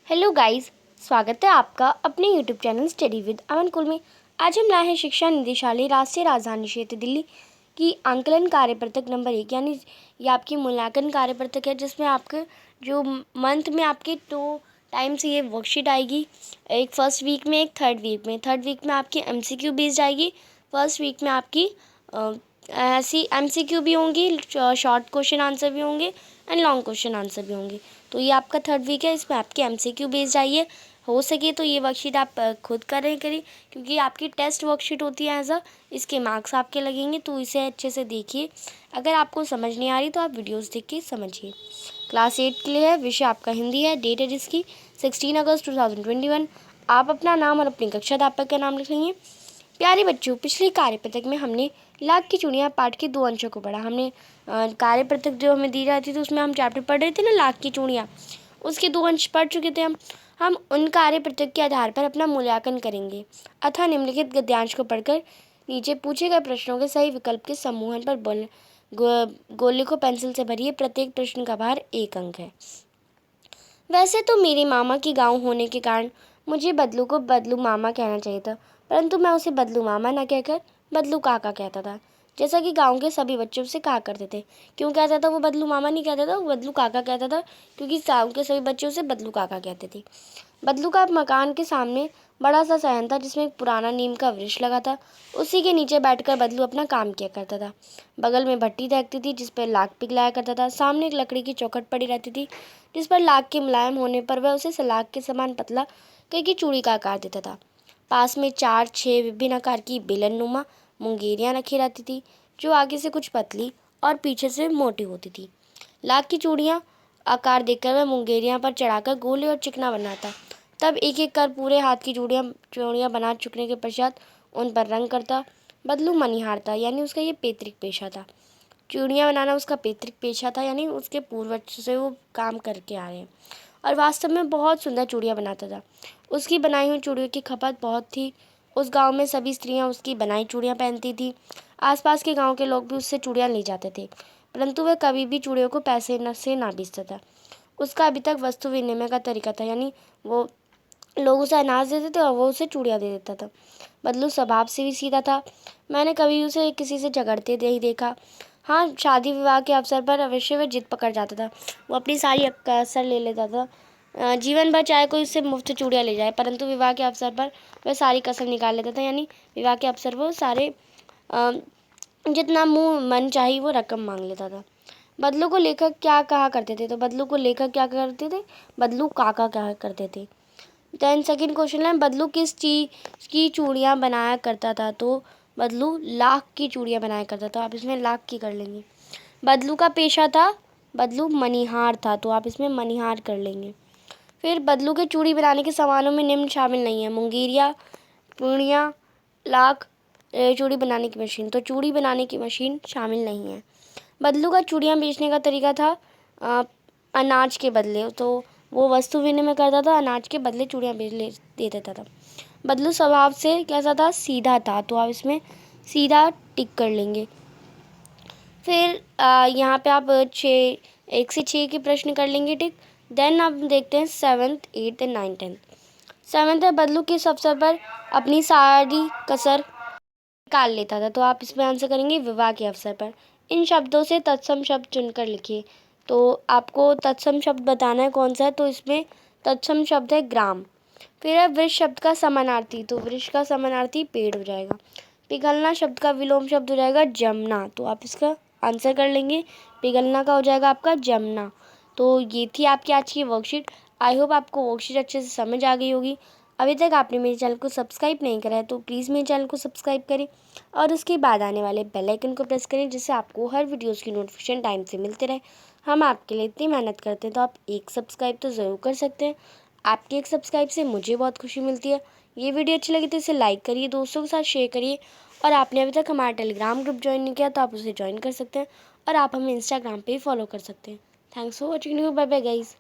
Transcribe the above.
Hello guys, स्वागत है आपका अपने यूट्यूब चैनल स्टडी विद अमन कुल में। आज हम लाए हैं शिक्षा निदेशालय राष्ट्रीय राजधानी क्षेत्र दिल्ली की आंकलन कार्यपत्रक नंबर 1, यानी ये आपकी मूल्यांकन कार्यपत्रक है, जिसमें आपके जो मंथ में आपके 2 टाइम से ये वर्कशीट आएगी। एक फर्स्ट वीक में, एक थर्ड वीक में आपकी MCQ बेस्ड आएगी। फर्स्ट वीक में आपकी ऐसी MCQ भी होंगी, शॉर्ट क्वेश्चन आंसर भी होंगे एंड लॉन्ग क्वेश्चन आंसर भी होंगे। तो ये आपका थर्ड वीक है, इसमें आपकी MCQ बेस्ड आइए। हो सके तो ये वर्कशीट आप खुद करें क्योंकि आपकी टेस्ट वर्कशीट होती है इसके मार्क्स आपके लगेंगे, तो इसे अच्छे से देखिए। अगर आपको समझ नहीं आ रही तो आप वीडियोस देख के समझिए। क्लास 8 के लिए है, विषय आपका हिंदी है। डेट है जिसकी 16 अगस्त 2021। आप अपना नाम और अपनी कक्षा अध्यापक का नाम लिख लेंगे। प्यारे बच्चों, पिछले कार्यपत्रक में हमने लाख की चूड़ियाँ पाठ के 2 अंशों को पढ़ा। हमने कार्यपत्रक जो हमें दी जाती थी उसमें हम चैप्टर पढ़ रहे थे ना, लाख की चूड़ियाँ, उसके 2 अंश पढ़ चुके थे हम उन कार्यपत्रक के आधार पर अपना मूल्यांकन करेंगे। अतः निम्नलिखित गद्यांश को पढ़कर नीचे पूछे गए प्रश्नों के सही विकल्प के समूहन पर गोल लिखो, पेंसिल से भरिए। प्रत्येक प्रश्न का भार 1 अंक है। वैसे तो मेरे मामा की गाँव होने के कारण मुझे बदलू को बदलू मामा कहना चाहिए था, परंतु मैं उसे बदलू मामा न कहकर बदलू काका कहता था, जैसा कि गांव के सभी बच्चे उससे कहा करते थे। क्यों कहता था वो बदलू मामा नहीं कहता था, वो बदलू काका कहता था, क्योंकि गांव के सभी बच्चे उसे बदलू काका कहते थे। बदलू का मकान के सामने बड़ा सा सहन था, जिसमें एक पुराना नीम का वृक्ष लगा था। उसी के नीचे बैठकर बदलू अपना काम किया करता था। बगल में भट्टी दहकती थी, जिस पर लाख पिघलाया करता था। सामने एक लकड़ी की चौखट पड़ी रहती थी, जिस पर लाख के मुलायम होने पर वह उसे सलाख के समान पतला करके चूड़ी का आकार देता था। पास में 4-6 विभिन्न आकार की बेलन नुमा मुंगेरियाँ रखी रहती थी, जो आगे से कुछ पतली और पीछे से मोटी होती थी। लाख की चूड़ियाँ आकार देखकर वह मुंगेरियाँ पर चढ़ाकर गोले और चिकना बनाता। तब एक एक कर पूरे हाथ की चूड़ियाँ बना चुकने के पश्चात उन पर रंग करता। बदलू मनिहार था, यानी उसका ये पैतृक पेशा था। चूड़ियाँ बनाना उसका पैतृक पेशा था, यानी उसके पूर्वज से वो काम करके आ रहे हैं, और वास्तव में बहुत सुंदर चूड़ियाँ बनाता था। उसकी बनाई हुई चूड़ियों की खपत बहुत थी। उस गांव में सभी स्त्रियां उसकी बनाई चूड़ियाँ पहनती थी। आसपास के गांव के लोग भी उससे चूड़ियाँ ले जाते थे, परंतु वह कभी भी चूड़ियों को पैसे से ना बेचता था। उसका अभी तक वस्तु विनिमय का तरीका था, यानी वो लोग उसे अनाज देते थे और वो उसे चूड़ियाँ दे देता था। बदलू स्वभाव से भी सीधा था। मैंने कभी उसे किसी से झगड़ते नहीं देखा। हाँ, शादी विवाह के अवसर पर अवश्य वह जिद पकड़ जाता था। वो अपनी सारी कसर ले लेता था। जीवन भर चाहे कोई उससे मुफ्त चूड़ियाँ ले जाए, परंतु विवाह के अवसर पर वह सारी कसर निकाल लेता था, यानी विवाह के अवसर वो सारे जितना मुँह मन चाहिए वो रकम मांग लेता था। बदलू को लेखक क्या कहा करते थे, तो बदलू को लेखक क्या करते थे, बदलू काका कहा करते थे। देन सेकंड क्वेश्चन है, बदलू किस चीज़ की चूड़ियाँ बनाया करता था, तो बदलू लाख की चूड़ियाँ बनाया करता था। आप इसमें लाख की कर लेंगे। बदलू का पेशा था, बदलू मनिहार था, तो आप इसमें मनिहार कर लेंगे। फिर बदलू के चूड़ी बनाने के सामानों में निम्न शामिल नहीं है: मुंगेरिया, पूर्णिया, लाख, चूड़ी बनाने की मशीन। तो चूड़ी बनाने की मशीन शामिल नहीं है। बदलू का चूड़ियाँ बेचने का तरीका था अनाज के बदले, तो वो वस्तु विनिमय करता था, अनाज के बदले चूड़ियाँ दे देता था। बदलू स्वभाव से कैसा था, सीधा था, तो आप इसमें सीधा टिक कर लेंगे। फिर यहाँ पे आप 1 से 6 के प्रश्न कर लेंगे टिक। देन आप देखते हैं 7th, 8th and 9th, 10th। 7th है, बदलू किस अवसर पर अपनी सारी कसर निकाल लेता था, तो आप इसमें आंसर करेंगे विवाह के अवसर पर। इन शब्दों से तत्सम शब्द चुनकर लिखिए। तो आपको तत्सम शब्द बताना है कौन सा है, तो इसमें तत्सम शब्द है ग्राम। फिर है वृक्ष शब्द का समानार्थी, तो वृक्ष का समानार्थी पेड़ हो जाएगा। पिघलना शब्द का विलोम शब्द हो जाएगा जमना, तो आप इसका आंसर कर लेंगे। पिघलना का हो जाएगा आपका जमना। तो ये थी आपकी आज की वर्कशीट। आई होप आपको वर्कशीट अच्छे से समझ आ गई होगी। अभी तक आपने मेरे चैनल को सब्सक्राइब नहीं करा है तो प्लीज़ मेरे चैनल को सब्सक्राइब करें और उसके बाद आने वाले बेल आइकन को प्रेस करें, जिससे आपको हर वीडियोज़ की नोटिफिकेशन टाइम से मिलते रहे। हम आपके लिए इतनी मेहनत करते हैं, तो आप एक सब्सक्राइब तो ज़रूर कर सकते हैं। आपकी एक सब्सक्राइब से मुझे बहुत खुशी मिलती है। ये वीडियो अच्छी लगी तो इसे लाइक करिए, दोस्तों के साथ शेयर करिए, और आपने अभी तक हमारा टेलीग्राम ग्रुप ज्वाइन नहीं किया तो आप उसे ज्वाइन कर सकते हैं, और आप हमें इंस्टाग्राम पे ही फॉलो कर सकते हैं। Thanks for watching. Bye bye guys.